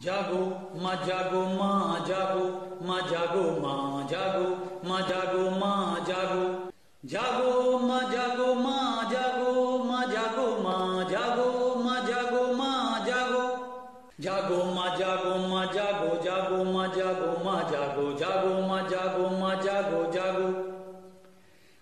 जागो माँ जागो माँ जागो माँ जागो माँ जागो माँ जागो माँ जागो जागो माँ जागो माँ जागो माँ जागो माँ जागो माँ जागो माँ जागो जागो माँ जागो माँ जागो जागो माँ जागो माँ जागो जागो माँ जागो माँ जागो जागो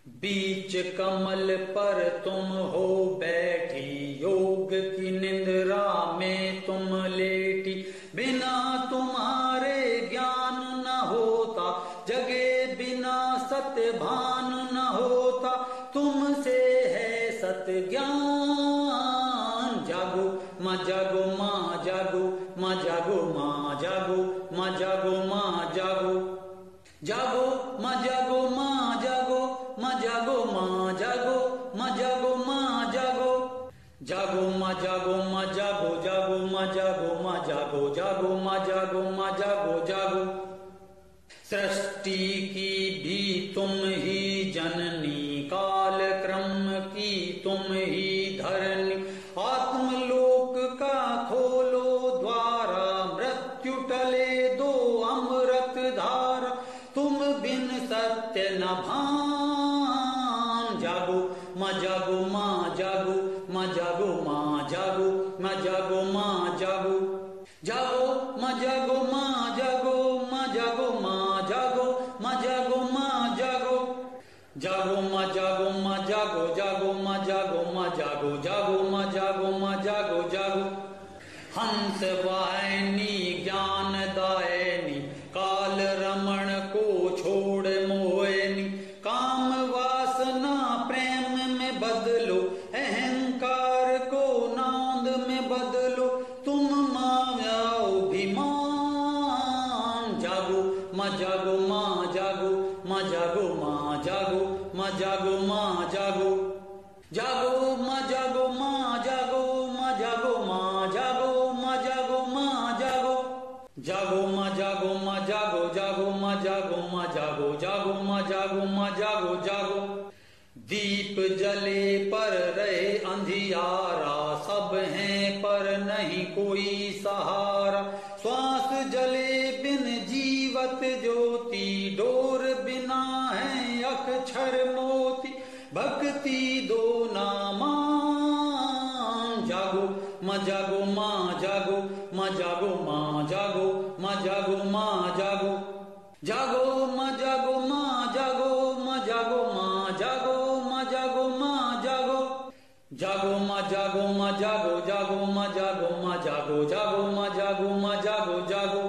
बीच कमल पर तुम हो बैठी योग की निंद्रा में तुम लेटी बिना तुम्हारे ज्ञान न होता जगे बिना सत्य भान न होता तुमसे है सत्य ज्ञान जागो माँ जागो माँ जागो माँ जागो माँ जागो माँ जागो माँ जागो जागो माँ जागो माँ जागो माँ जागो माँ जागो माँ जागो माँ जागो जागो माँ जागो माँ जागो जागो माँ जागो माँ जागो जागो माँ जागो माँ जागो जागो सृष्टि की भी तुम ही जननी काल क्रम की तुम ही धरनी आत्मलोक का खोलो द्वारा मृत्यु टले दो अमृत धारा तुम बिन सत्य न भान जागो माँ जागो माँ जागो माँ जागो माँ जागो माँ जागो माँ जागो जागो माँ जागो माँ जागो माँ जागो माँ जागो माँ जागो माँ जागो जागो माँ जागो माँ जागो जागो माँ जागो माँ जागो जागो माँ जागो माँ जागो जागो हंस वाहिनी ज्ञान दायनी काल रमण को छोड़ मोहिनी काम वासना प्रेम में बदलो अहंकार को नांद में बदलो तुम माया अभिमान जागो माँ जागो माँ जागो माँ जागो माँ जागो माँ जागो माँ जागो जागो माँ जागो माँ जागो माँ जागो माँ जागो माँ जागो माँ जागो जागो माँ जागो माँ जागो जागो माँ जागो माँ जागो जागो माँ जागो माँ जागो जागो दीप जले पर रहे अंधियारा सब हैं पर नहीं कोई सहारा श्वास जले बिन जीवत ज्योति डोर बिना है अक्षर मोती भक्ति दो नामान जागो माँ जागो माँ जागो माँ जागो माँ जागो माँ जागो माँ जागो जागो माँ जागो माँ जागो माँ जागो माँ जागो माँ जागो माँ जागो जागो माँ जागो माँ जागो जागो माँ जागो माँ जागो जागो माँ जागो माँ जागो जागो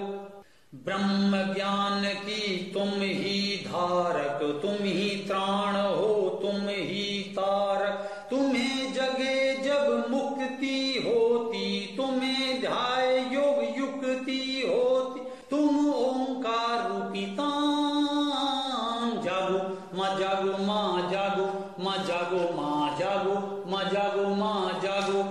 ब्रह्म ज्ञान की तुम ही धारक तुम ही त्राण हो तुम ही तारक तुम्हें जगे जब मुक्ति होती तुम्हें ध्याय योग युक्ति होती तुम ओंकार रूपी तान जागो माँ जागो माँ जागो माँ जागो माँ जागो माँ जागो माँ जागो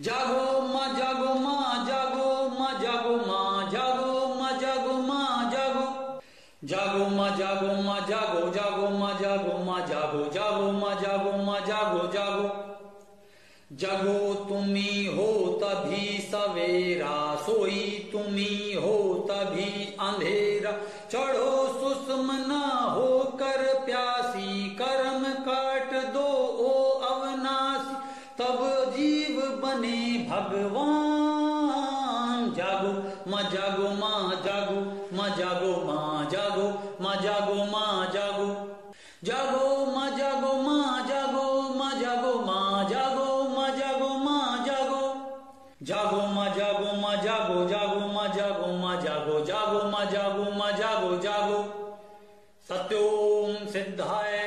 जागो माँ जागो माँ जागो माँ जागो माँ जागो माँ जागो माँ जागो जागो माँ जागो माँ जागो जागो माँ जागो माँ जागो जागो माँ जागो माँ जागो जागो जगो तुम्ही हो तभी सवेरा सोई तुम्ही हो तभी अंधेरा चढ़ो सुषुम्ना होकर प्यासी कर्म काट दो ओ अविनाशी तब जीव बने भगवान जागो माँ जागो माँ जागो माँ जागो माँ जागो माँ जागो माँ जागो जागो माँ जागो माँ जागो माँ जागो माँ जागो माँ जागो माँ जागो जागो माँ जागो माँ जागो जागो माँ जागो माँ जागो जागो माँ जागो माँ जागो जागो सत्योम सिद्धाय